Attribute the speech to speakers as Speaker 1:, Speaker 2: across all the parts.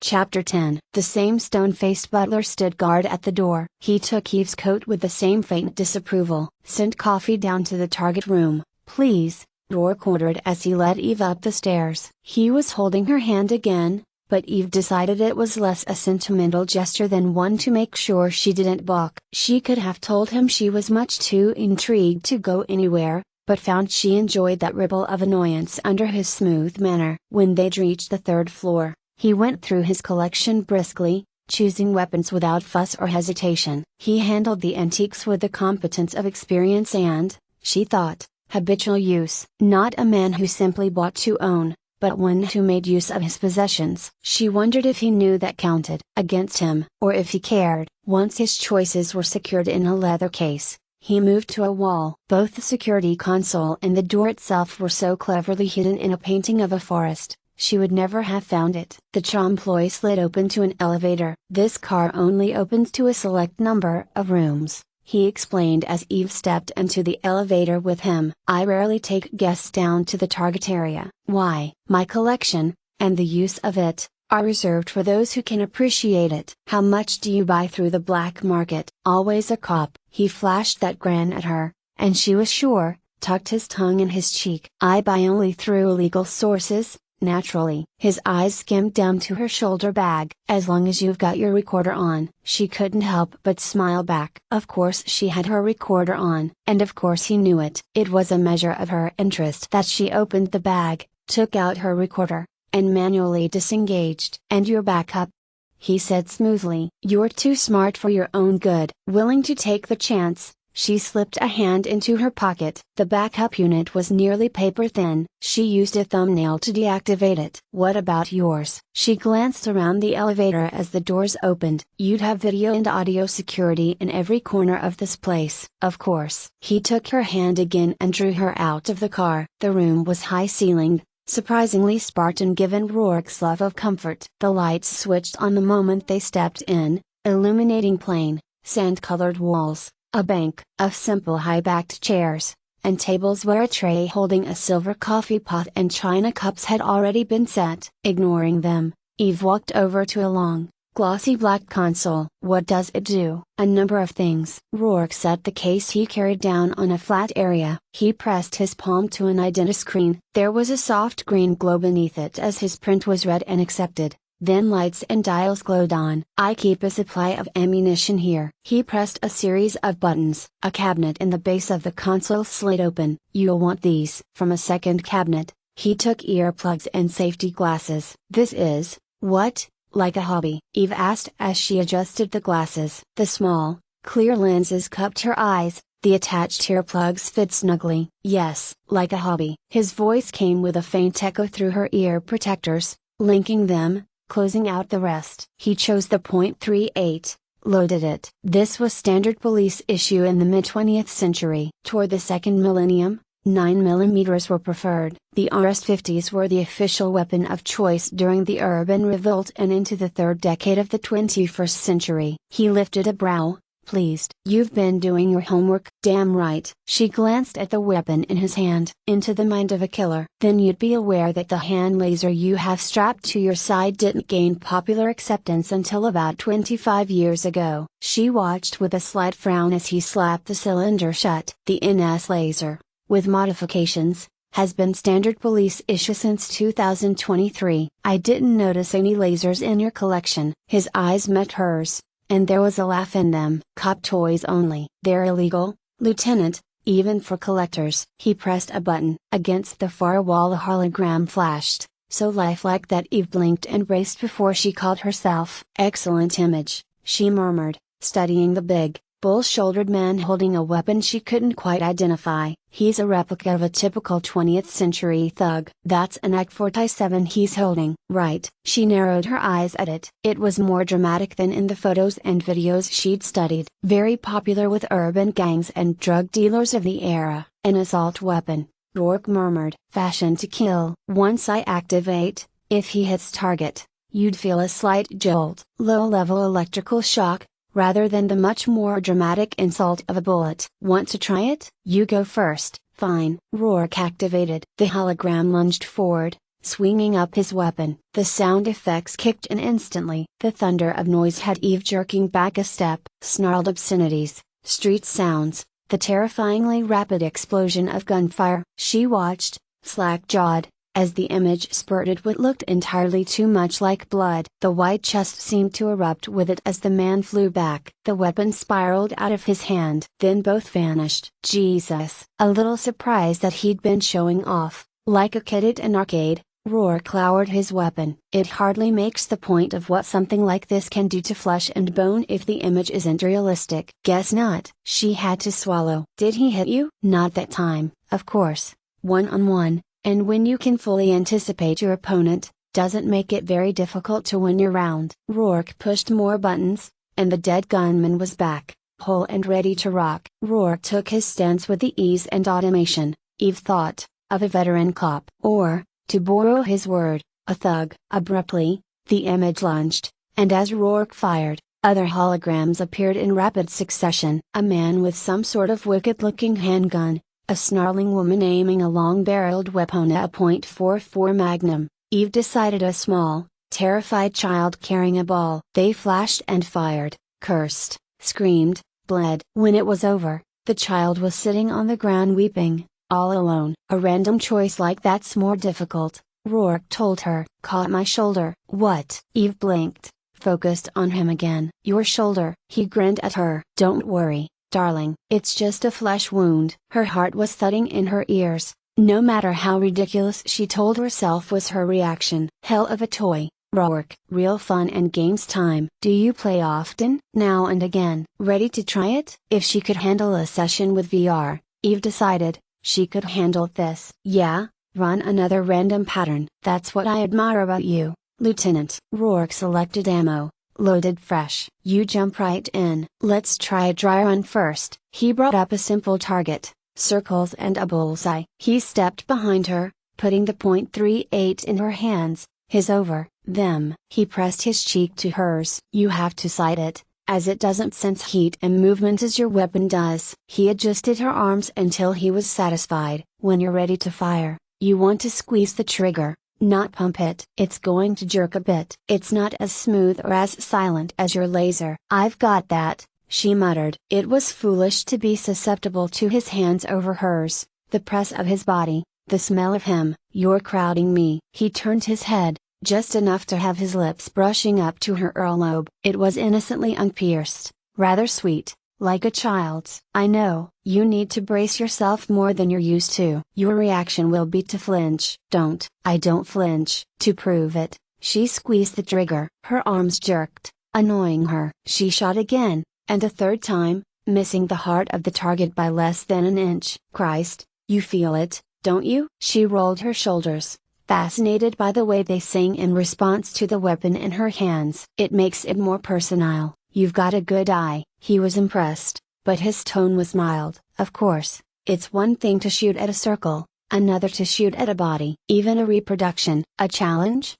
Speaker 1: Chapter 10. The same stone-faced butler stood guard at the door. He took Eve's coat with the same faint disapproval. "Send coffee down to the target room, please," Rourke ordered as he led Eve up the stairs. He was holding her hand again, but Eve decided it was less a sentimental gesture than one to make sure she didn't balk. She could have told him she was much too intrigued to go anywhere, but found she enjoyed that ripple of annoyance under his smooth manner. When they'd reached the third floor, he went through his collection briskly, choosing weapons without fuss or hesitation. He handled the antiques with the competence of experience and, she thought, habitual use. Not a man who simply bought to own, but one who made use of his possessions. She wondered if he knew that counted against him, or if he cared. Once his choices were secured in a leather case, he moved to a wall. Both the security console and the door itself were so cleverly hidden in a painting of a forest, she would never have found it. The trompe-l'oeil slid open to an elevator. "This car only opens to a select number of rooms," he explained as Eve stepped into the elevator with him. "I rarely take guests down to the target area. Why? My collection, and the use of it, are reserved for those who can appreciate it." "How much do you buy through the black market?" "Always a cop." He flashed that grin at her, and she was sure, tucked his tongue in his cheek. "I buy only through legal sources, naturally." His eyes skimmed down to her shoulder bag. "As long as you've got your recorder on." She couldn't help but smile back. Of course she had her recorder on, and of course he knew it. It was a measure of her interest that she opened the bag, took out her recorder, and manually disengaged. "And your backup?" he said smoothly. "You're too smart for your own good." Willing to take the chance, she slipped a hand into her pocket. The backup unit was nearly paper thin. She used a thumbnail to deactivate it. "What about yours?" She glanced around the elevator as the doors opened. "You'd have video and audio security in every corner of this place." "Of course." He took her hand again and drew her out of the car. The room was high-ceilinged, surprisingly Spartan given Rourke's love of comfort. The lights switched on the moment they stepped in, illuminating plain, sand-colored walls, a bank of simple high-backed chairs, and tables where a tray holding a silver coffee pot and china cups had already been set. Ignoring them, Eve walked over to a long, glossy black console. "What does it do?" "A number of things." Rourke set the case he carried down on a flat area. He pressed his palm to an identiscreen. There was a soft green glow beneath it as his print was read and accepted. Then lights and dials glowed on. "I keep a supply of ammunition here." He pressed a series of buttons. A cabinet in the base of the console slid open. "You'll want these." From a second cabinet, he took earplugs and safety glasses. "This is, what, like a hobby?" Eve asked as she adjusted the glasses. The small, clear lenses cupped her eyes, the attached earplugs fit snugly. "Yes, like a hobby." His voice came with a faint echo through her ear protectors, linking them, closing out the rest. He chose the .38, loaded it. This was standard police issue in the mid-20th century. Toward the second millennium, 9mm were preferred. The RS-50s were the official weapon of choice during the urban revolt and into the third decade of the 21st century. He lifted a brow, pleased. "You've been doing your homework." "Damn right." She glanced at the weapon in his hand. "Into the mind of a killer." "Then you'd be aware that the hand laser you have strapped to your side didn't gain popular acceptance until about 25 years ago." She watched with a slight frown as he slapped the cylinder shut. "The NS laser, with modifications, has been standard police issue since 2023. I didn't notice any lasers in your collection." His eyes met hers, and there was a laugh in them. "Cop toys only." "They're illegal, Lieutenant, even for collectors." He pressed a button. Against the far wall a hologram flashed, so lifelike that Eve blinked and braced before she called herself. "Excellent image," she murmured, studying the big, bull-shouldered man holding a weapon she couldn't quite identify. "He's a replica of a typical 20th century thug." "That's an AK-47 he's holding." "Right." She narrowed her eyes at it. It was more dramatic than in the photos and videos she'd studied. "Very popular with urban gangs and drug dealers of the era." "An assault weapon," Rourke murmured. "Fashioned to kill." "Once I activate, if he hits target, you'd feel a slight jolt." "Low-level electrical shock, rather than the much more dramatic insult of a bullet." "Want to try it?" "You go first." "Fine." Rourke activated. The hologram lunged forward, swinging up his weapon. The sound effects kicked in instantly. The thunder of noise had Eve jerking back a step, snarled obscenities, street sounds, the terrifyingly rapid explosion of gunfire. She watched, slack-jawed, as the image spurted what looked entirely too much like blood. The white chest seemed to erupt with it as the man flew back. The weapon spiraled out of his hand. Then both vanished. Jesus! A little surprised that he'd been showing off, like a kid at an arcade, Rourke lowered his weapon. It hardly makes the point of what something like this can do to flesh and bone if the image isn't realistic. Guess not. She had to swallow. Did he hit you? Not that time, of course. One-on-one. And when you can fully anticipate your opponent, doesn't make it very difficult to win your round. Rourke pushed more buttons, and the dead gunman was back, whole and ready to rock. Rourke took his stance with the ease and automation, Eve thought, of a veteran cop. Or, to borrow his word, a thug. Abruptly, the image lunged, and as Rourke fired, other holograms appeared in rapid succession. A man with some sort of wicked-looking handgun, a snarling woman aiming a long-barreled weapon at a .44 Magnum, Eve decided a small, terrified child carrying a ball. They flashed and fired, cursed, screamed, bled. When it was over, the child was sitting on the ground weeping, all alone. A random choice like that's more difficult, Rourke told her. Caught my shoulder. What? Eve blinked, focused on him again. Your shoulder. He grinned at her. Don't worry, darling, it's just a flesh wound. Her heart was thudding in her ears, no matter how ridiculous she told herself was her reaction. Hell of a toy, Rourke. Real fun and games time. Do you play often? Now and again. Ready to try it? If she could handle a session with VR, Eve decided, she could handle this. Yeah, run another random pattern. That's what I admire about you, Lieutenant. Rourke selected ammo. Loaded fresh. You jump right in. Let's try a dry run first. He brought up a simple target, circles and a bullseye. He stepped behind her, putting the .38 in her hands, his over them. He pressed his cheek to hers. You have to sight it, as it doesn't sense heat and movement as your weapon does. He adjusted her arms until he was satisfied. When you're ready to fire, you want to squeeze the trigger, not pump it. It's going to jerk a bit. It's not as smooth or as silent as your laser. I've got that, she muttered. It was foolish to be susceptible to his hands over hers, the press of his body, the smell of him. You're crowding me. He turned his head, just enough to have his lips brushing up to her earlobe. It was innocently unpierced, rather sweet, like a child's. I know, you need to brace yourself more than you're used to. Your reaction will be to flinch. Don't. I don't flinch. To prove it, she squeezed the trigger. Her arms jerked, annoying her. She shot again, and a third time, missing the heart of the target by less than an inch. Christ, you feel it, don't you? She rolled her shoulders, fascinated by the way they sang in response to the weapon in her hands. It makes it more personal. You've got a good eye. He was impressed, but his tone was mild. Of course, it's one thing to shoot at a circle, another to shoot at a body. Even a reproduction. A challenge?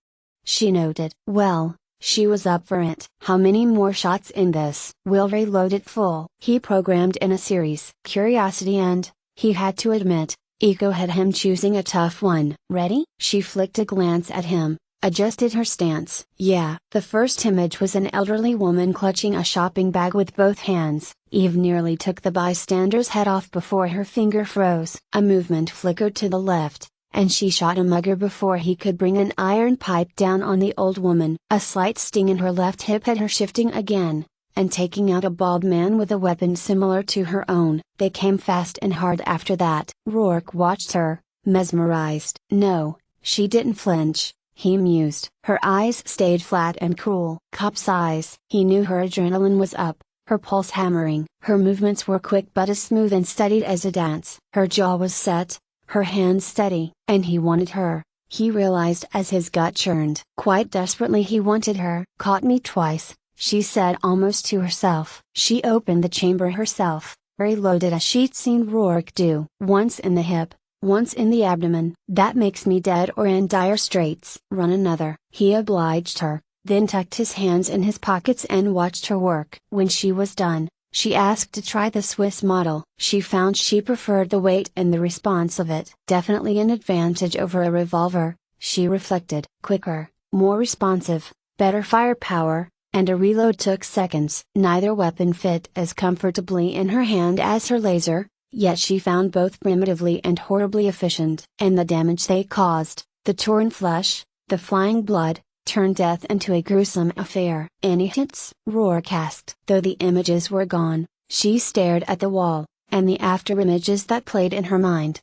Speaker 1: She noted. Well, she was up for it. How many more shots in this? We'll reload it full. He programmed in a series. Curiosity and, he had to admit, ego had him choosing a tough one. Ready? She flicked a glance at him, adjusted her stance. Yeah. The first image was an elderly woman clutching a shopping bag with both hands. Eve nearly took the bystander's head off before her finger froze. A movement flickered to the left, and she shot a mugger before he could bring an iron pipe down on the old woman. A slight sting in her left hip had her shifting again, and taking out a bald man with a weapon similar to her own. They came fast and hard after that. Rourke watched her, mesmerized. No, she didn't flinch, he mused. Her eyes stayed flat and cool. Cop's eyes. He knew her adrenaline was up, her pulse hammering. Her movements were quick but as smooth and studied as a dance. Her jaw was set, her hands steady. And he wanted her, he realized as his gut churned. Quite desperately he wanted her. Caught me twice, she said almost to herself. She opened the chamber herself, reloaded as she'd seen Rourke do. Once in the hip, once in the abdomen. That makes me dead or in dire straits. Run another. He obliged her, then tucked his hands in his pockets and watched her work. When she was done, she asked to try the Swiss model. She found she preferred the weight and the response of it. Definitely an advantage over a revolver, she reflected. Quicker, more responsive, better firepower, and a reload took seconds. Neither weapon fit as comfortably in her hand as her laser, yet she found both primitively and horribly efficient. And the damage they caused, the torn flesh, the flying blood, turned death into a gruesome affair. Any hits? Rourke asked. Though the images were gone, she stared at the wall, and the after images that played in her mind.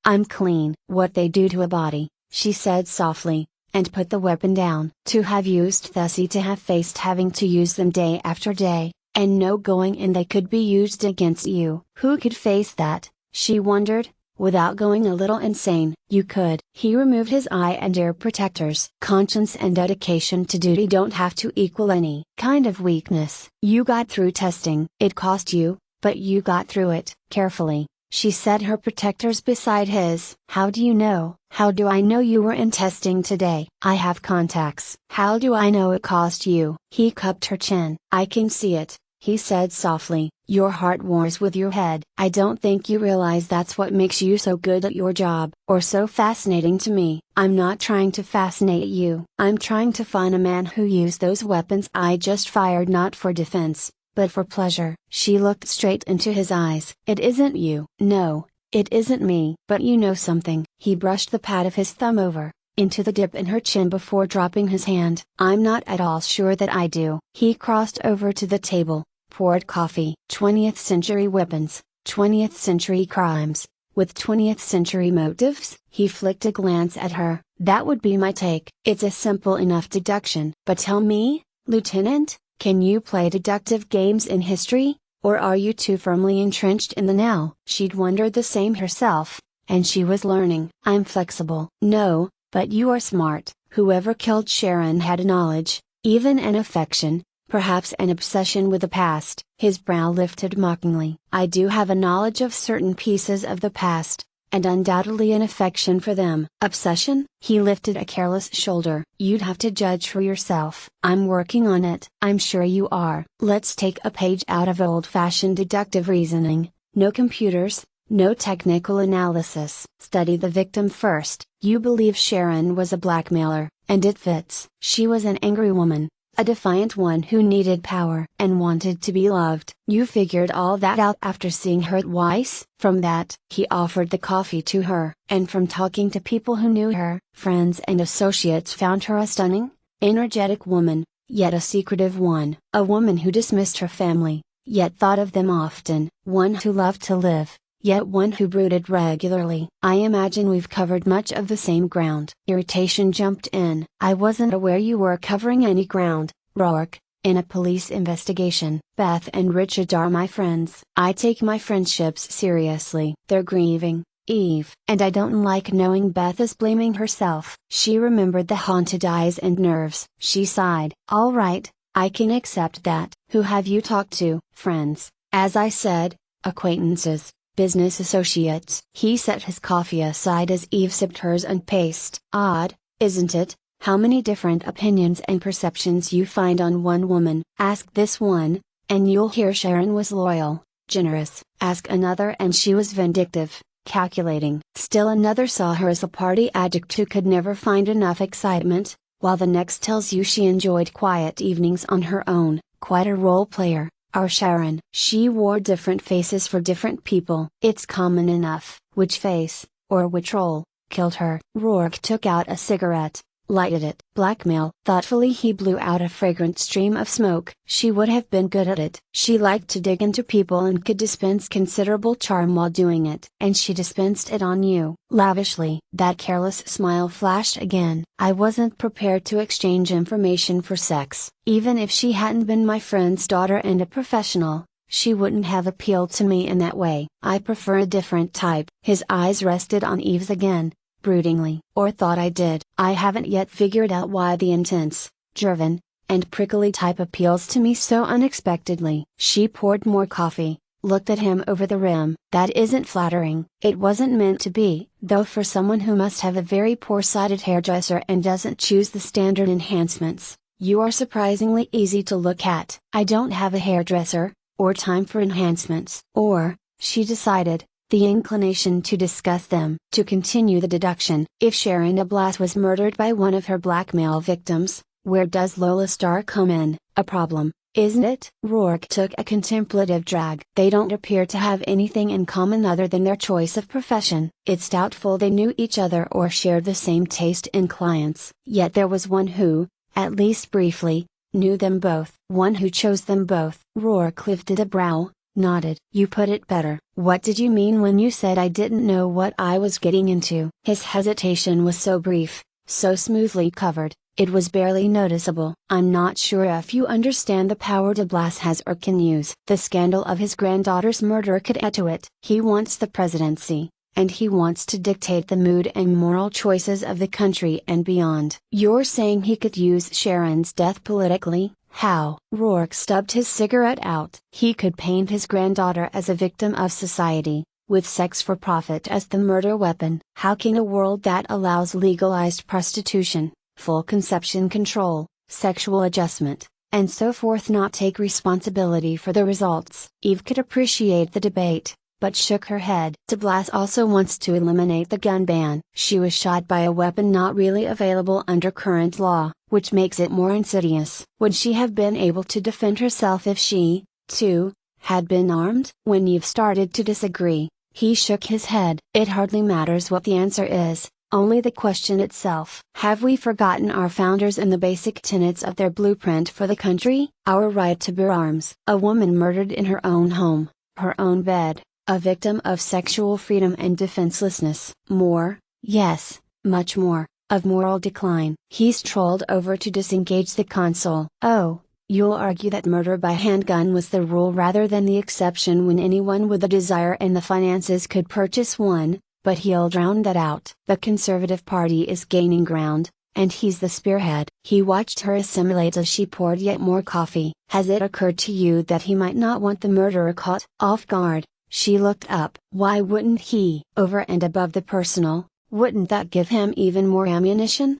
Speaker 1: I'm clean. What they do to a body, she said softly, and put the weapon down. To have used Thessie, to have faced having to use them day after day, and know going in they could be used against you. Who could face that, she wondered, without going a little insane? You could. He removed his eye and ear protectors. Conscience and dedication to duty don't have to equal any kind of weakness. You got through testing. It cost you, but you got through it. Carefully, she set her protectors beside his. How do you know? How do I know you were in testing today? I have contacts. How do I know it cost you? He cupped her chin. I can see it, he said softly. Your heart wars with your head. I don't think you realize that's what makes you so good at your job, or so fascinating to me. I'm not trying to fascinate you. I'm trying to find a man who used those weapons I just fired not for defense, but for pleasure. She looked straight into his eyes. It isn't you. No, it isn't me. But you know something. He brushed the pad of his thumb over, into the dip in her chin before dropping his hand. I'm not at all sure that I do. He crossed over to the table, poured coffee. 20th century weapons, 20th century crimes, with 20th century motives? He flicked a glance at her. That would be my take. It's a simple enough deduction. But tell me, Lieutenant, can you play deductive games in history, or are you too firmly entrenched in the now? She'd wondered the same herself, and she was learning. I'm flexible. No, but you are smart. Whoever killed Sharon had a knowledge, even an affection, perhaps an obsession with the past. His brow lifted mockingly. I do have a knowledge of certain pieces of the past, and undoubtedly an affection for them. Obsession? He lifted a careless shoulder. You'd have to judge for yourself. I'm working on it. I'm sure you are. Let's take a page out of old-fashioned deductive reasoning. No computers, no technical analysis. Study the victim first. You believe Sharon was a blackmailer, and it fits. She was an angry woman, a defiant one who needed power and wanted to be loved. You figured all that out after seeing her twice? From that, he offered the coffee to her, and from talking to people who knew her, friends and associates found her a stunning, energetic woman, yet a secretive one. A woman who dismissed her family, yet thought of them often. One who loved to live, yet one who brooded regularly. I imagine we've covered much of the same ground. Irritation jumped in. I wasn't aware you were covering any ground, Rourke, in a police investigation. Beth and Richard are my friends. I take my friendships seriously. They're grieving, Eve. And I don't like knowing Beth is blaming herself. She remembered the haunted eyes and nerves. She sighed. All right, I can accept that. Who have you talked to? Friends, as I said, acquaintances. Business associates. He set his coffee aside as Eve sipped hers and paced. Odd, isn't it, how many different opinions and perceptions you find on one woman? Ask this one, and you'll hear Sharon was loyal, generous. Ask another and she was vindictive, calculating. Still another saw her as a party addict who could never find enough excitement, while the next tells you she enjoyed quiet evenings on her own. Quite a role player. Our Sharon. She wore different faces for different people. It's common enough. Which face, or which role, killed her? Rourke took out a cigarette, lighted it. Blackmail. Thoughtfully he blew out a fragrant stream of smoke. She would have been good at it. She liked to dig into people and could dispense considerable charm while doing it. And she dispensed it on you, lavishly. That careless smile flashed again. I wasn't prepared to exchange information for sex. Even if she hadn't been my friend's daughter and a professional, she wouldn't have appealed to me in that way. I prefer a different type. His eyes rested on Eve's again, broodingly. Or thought I did. I haven't yet figured out why the intense, driven, and prickly type appeals to me so unexpectedly. She poured more coffee, looked at him over the rim. That isn't flattering. It wasn't meant to be, though, for someone who must have a very poor-sighted hairdresser and doesn't choose the standard enhancements. You are surprisingly easy to look at. I don't have a hairdresser, or time for enhancements. Or, she decided, the inclination to discuss them. To continue the deduction, if Sharon DeBlas was murdered by one of her blackmail victims, where does Lola Starr come in? A problem, isn't it? Rourke took a contemplative drag. They don't appear to have anything in common other than their choice of profession. It's doubtful they knew each other or shared the same taste in clients. Yet there was one who, at least briefly, knew them both. One who chose them both. Rourke lifted a brow, nodded. You put it better. What did you mean when you said I didn't know what I was getting into? His hesitation was so brief, so smoothly covered, it was barely noticeable. I'm not sure if you understand the power DeBlas has or can use. The scandal of his granddaughter's murder could add to it. He wants the presidency, and he wants to dictate the mood and moral choices of the country and beyond. You're saying he could use Sharon's death politically? How? Rourke stubbed his cigarette out. He could paint his granddaughter as a victim of society, with sex for profit as the murder weapon. How can a world that allows legalized prostitution, full conception control, sexual adjustment, and so forth not take responsibility for the results? Eve could appreciate the debate, but shook her head. DeBlas also wants to eliminate the gun ban. She was shot by a weapon not really available under current law, which makes it more insidious. Would she have been able to defend herself if she, too, had been armed? When Eve started to disagree, he shook his head. It hardly matters what the answer is, only the question itself. Have we forgotten our founders and the basic tenets of their blueprint for the country? Our right to bear arms. A woman murdered in her own home, her own bed, a victim of sexual freedom and defenselessness. More, yes, much more, of moral decline. He strolled over to disengage the console. Oh, you'll argue that murder by handgun was the rule rather than the exception when anyone with the desire and the finances could purchase one, but he'll drown that out. The Conservative Party is gaining ground, and he's the spearhead. He watched her assimilate as she poured yet more coffee. Has it occurred to you that he might not want the murderer caught off guard? She looked up. Why wouldn't he? Over and above the personal, wouldn't that give him even more ammunition?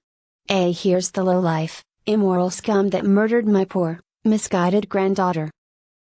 Speaker 1: Here's the lowlife, immoral scum that murdered my poor, misguided granddaughter.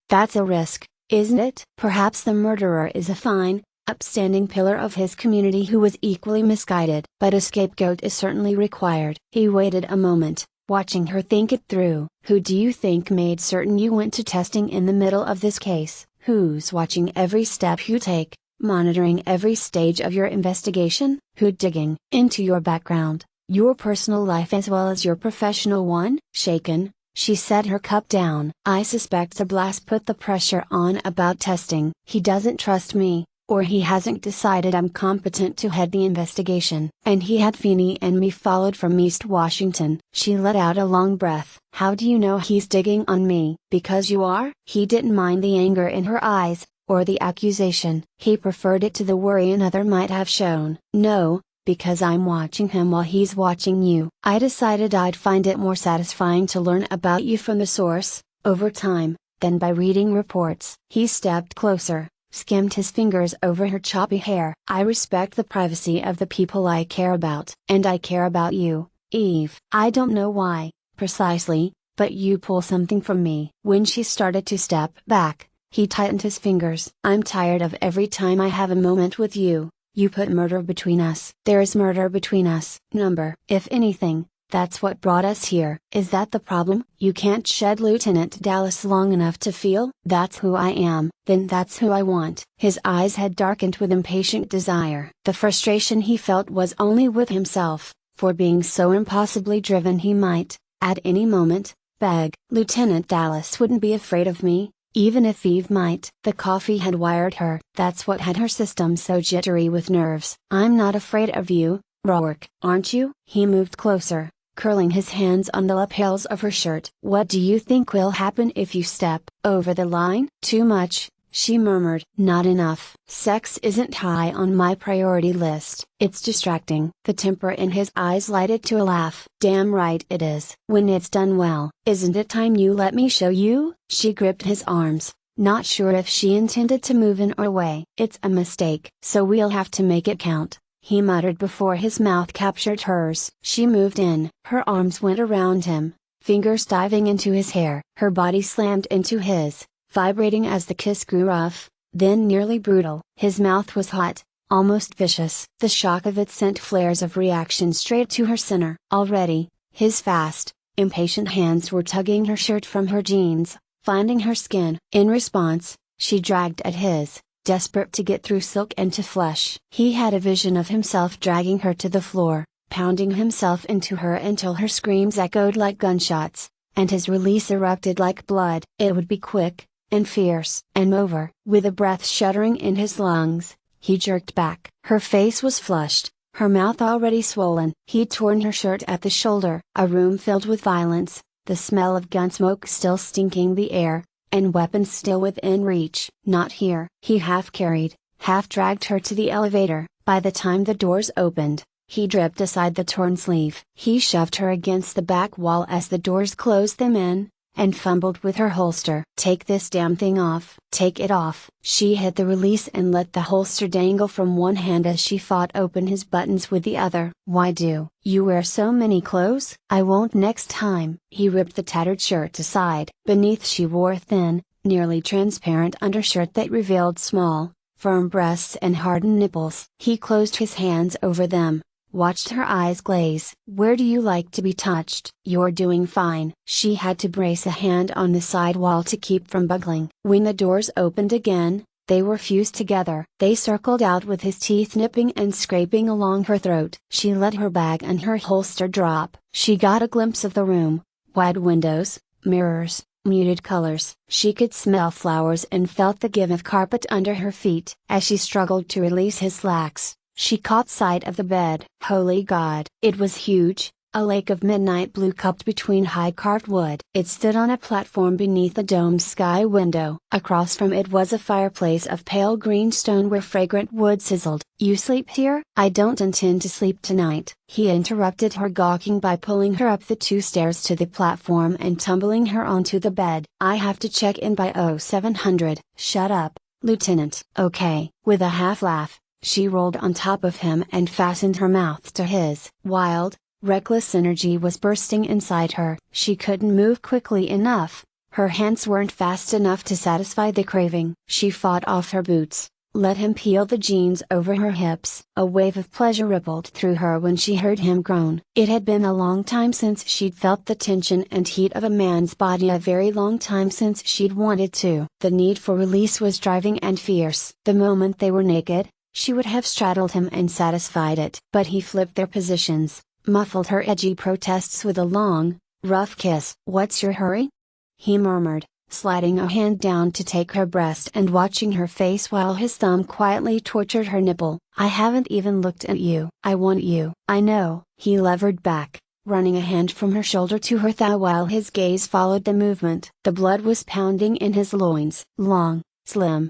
Speaker 1: That's a risk, isn't it? Perhaps the murderer is a fine, upstanding pillar of his community who was equally misguided. But a scapegoat is certainly required. He waited a moment, watching her think it through. Who do you think made certain you went to testing in the middle of this case? Who's watching every step you take, monitoring every stage of your investigation? Who digging into your background, your personal life as well as your professional one? Shaken, she set her cup down. I suspect DeBlas put the pressure on about testing. He doesn't trust me, or he hasn't decided I'm competent to head the investigation. And he had Feeney and me followed from East Washington. She let out a long breath. How do you know he's digging on me? Because you are? He didn't mind the anger in her eyes, or the accusation. He preferred it to the worry another might have shown. No, because I'm watching him while he's watching you. I decided I'd find it more satisfying to learn about you from the source, over time, than by reading reports. He stepped closer, skimmed his fingers over her choppy hair. I respect the privacy of the people I care about. And I care about you, Eve. I don't know why, precisely, but you pull something from me. When she started to step back, he tightened his fingers. I'm tired of every time I have a moment with you, you put murder between us. There's murder between us. Number. If anything, that's what brought us here. Is that the problem? You can't shed Lieutenant Dallas long enough to feel? That's who I am. Then that's who I want. His eyes had darkened with impatient desire. The frustration he felt was only with himself, for being so impossibly driven he might, at any moment, beg. Lieutenant Dallas wouldn't be afraid of me, even if Eve might. The coffee had wired her. That's what had her system so jittery with nerves. I'm not afraid of you, Rourke. Aren't you? He moved closer, curling his hands on the lapels of her shirt. What do you think will happen if you step over the line? Too much, she murmured. Not enough. Sex isn't high on my priority list. It's distracting. The temper in his eyes lighted to a laugh. Damn right it is. When it's done well, isn't it time you let me show you? She gripped his arms, not sure if she intended to move in or away. It's a mistake. So we'll have to make it count, he muttered before his mouth captured hers. She moved in. Her arms went around him, fingers diving into his hair. Her body slammed into his, vibrating as the kiss grew rough, then nearly brutal. His mouth was hot, almost vicious. The shock of it sent flares of reaction straight to her center. Already, his fast, impatient hands were tugging her shirt from her jeans, finding her skin. In response, she dragged at his, desperate to get through silk and to flesh. He had a vision of himself dragging her to the floor, pounding himself into her until her screams echoed like gunshots, and his release erupted like blood. It would be quick, and fierce. And over. With a breath shuddering in his lungs, he jerked back. Her face was flushed, her mouth already swollen. He'd torn her shirt at the shoulder. A room filled with violence, the smell of gun smoke still stinking the air, and weapons still within reach. Not here. He half carried, half dragged her to the elevator. By the time the doors opened, he dripped aside the torn sleeve. He shoved her against the back wall as the doors closed them in, and fumbled with her holster. "Take this damn thing off." "Take it off." She hit the release and let the holster dangle from one hand as she fought open his buttons with the other. "Why do you wear so many clothes?" "I won't next time." He ripped the tattered shirt aside. Beneath she wore a thin, nearly transparent undershirt that revealed small, firm breasts and hardened nipples. He closed his hands over them, watched her eyes glaze. "Where do you like to be touched?" "You're doing fine." She had to brace a hand on the side wall to keep from buckling. When the doors opened again, they were fused together. They circled out with his teeth nipping and scraping along her throat. She let her bag and her holster drop. She got a glimpse of the room: wide windows, mirrors, muted colors. She could smell flowers and felt the give of carpet under her feet. As she struggled to release his slacks, she caught sight of the bed. Holy God! It was huge, a lake of midnight blue cupped between high carved wood. It stood on a platform beneath a domed sky window. Across from it was a fireplace of pale green stone where fragrant wood sizzled. "You sleep here?" "I don't intend to sleep tonight." He interrupted her gawking by pulling her up the 2 stairs to the platform and tumbling her onto the bed. "I have to check in by 0700. "Shut up, Lieutenant." "Okay." With a half laugh, she rolled on top of him and fastened her mouth to his. Wild, reckless energy was bursting inside her. She couldn't move quickly enough, her hands weren't fast enough to satisfy the craving. She fought off her boots, let him peel the jeans over her hips. A wave of pleasure rippled through her when she heard him groan. It had been a long time since she'd felt the tension and heat of a man's body, a very long time since she'd wanted to. The need for release was driving and fierce. The moment they were naked, she would have straddled him and satisfied it. But he flipped their positions, muffled her edgy protests with a long, rough kiss. "What's your hurry?" he murmured, sliding a hand down to take her breast and watching her face while his thumb quietly tortured her nipple. "I haven't even looked at you." "I want you." "I know." He levered back, running a hand from her shoulder to her thigh while his gaze followed the movement. The blood was pounding in his loins. Long, slim.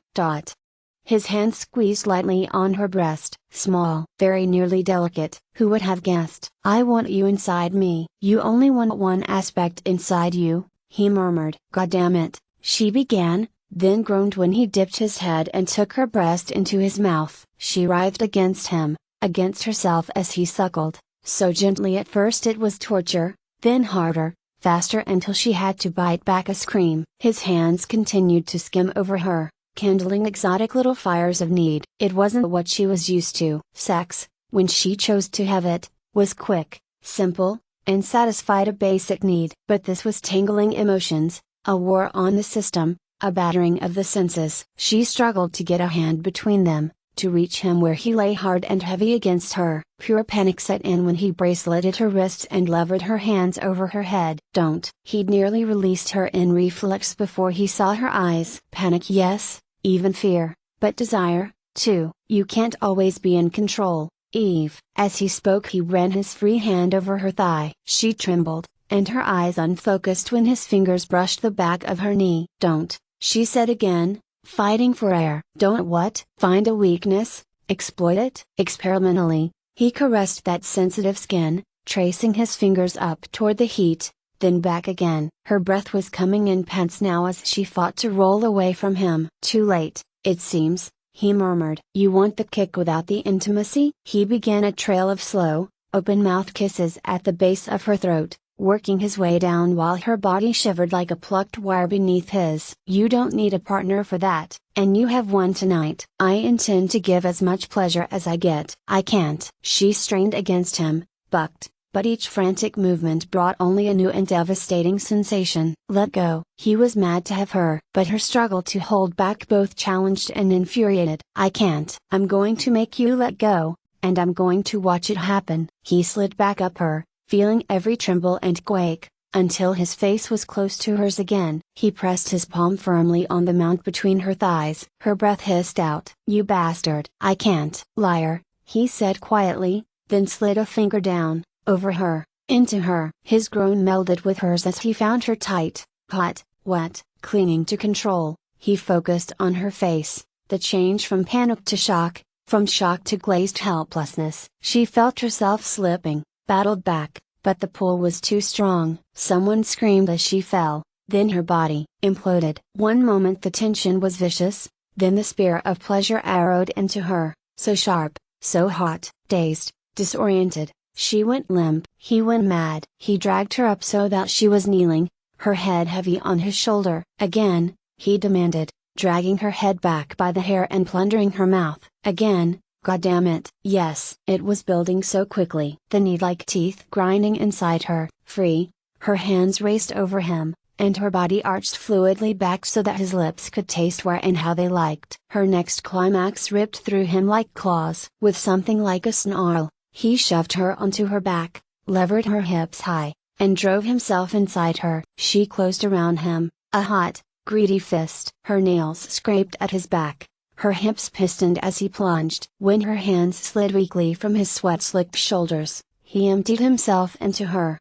Speaker 1: His hand squeezed lightly on her breast. Small, very nearly delicate. Who would have guessed? "I want you inside me." "You only want one aspect inside you," he murmured. "God damn it," she began, then groaned when he dipped his head and took her breast into his mouth. She writhed against him, against herself as he suckled, so gently at first it was torture, then harder, faster until she had to bite back a scream. His hands continued to skim over her, kindling exotic little fires of need. It wasn't what she was used to. Sex, when she chose to have it, was quick, simple, and satisfied a basic need. But this was tangling emotions, a war on the system, a battering of the senses. She struggled to get a hand between them, to reach him where he lay hard and heavy against her. Pure panic set in when he braceleted her wrists and levered her hands over her head. "Don't." He'd nearly released her in reflex before he saw her eyes. Panic, yes, even fear, but desire, too. "You can't always be in control, Eve." As he spoke he ran his free hand over her thigh. She trembled, and her eyes unfocused when his fingers brushed the back of her knee. "Don't," she said again, fighting for air. "Don't what?" "Find a weakness, exploit it." Experimentally, he caressed that sensitive skin, tracing his fingers up toward the heat, then back again. Her breath was coming in pants now as she fought to roll away from him. "Too late, it seems," he murmured. "You want the kick without the intimacy?" He began a trail of slow, open-mouth kisses at the base of her throat, working his way down while her body shivered like a plucked wire beneath his. "You don't need a partner for that, and you have one tonight. I intend to give as much pleasure as I get." "I can't." She strained against him, bucked, but each frantic movement brought only a new and devastating sensation. "Let go." He was mad to have her, but her struggle to hold back both challenged and infuriated. "I can't. I'm going to make you let go, and I'm going to watch it happen." He slid back up her, feeling every tremble and quake, until his face was close to hers again. He pressed his palm firmly on the mount between her thighs. Her breath hissed out. "You bastard." "I can't." "Liar," he said quietly, then slid a finger down, over her, into her. His groan melded with hers as he found her tight, hot, wet, clinging to control. He focused on her face, the change from panic to shock, from shock to glazed helplessness. She felt herself slipping, battled back, but the pull was too strong. Someone screamed as she fell, then her body imploded. One moment the tension was vicious, then the spear of pleasure arrowed into her, so sharp, so hot. Dazed, disoriented, she went limp. He went mad. He dragged her up so that she was kneeling, her head heavy on his shoulder. Again, he demanded, dragging her head back by the hair and plundering her mouth. Again, God damn it. Yes. It was building so quickly. The need-like teeth grinding inside her. Free, her hands raced over him, and her body arched fluidly back so that his lips could taste where and how they liked. Her next climax ripped through him like claws. With something like a snarl, he shoved her onto her back, levered her hips high, and drove himself inside her. She closed around him, a hot, greedy fist. Her nails scraped at his back, her hips pistoned as he plunged. When her hands slid weakly from his sweat-slicked shoulders, he emptied himself into her,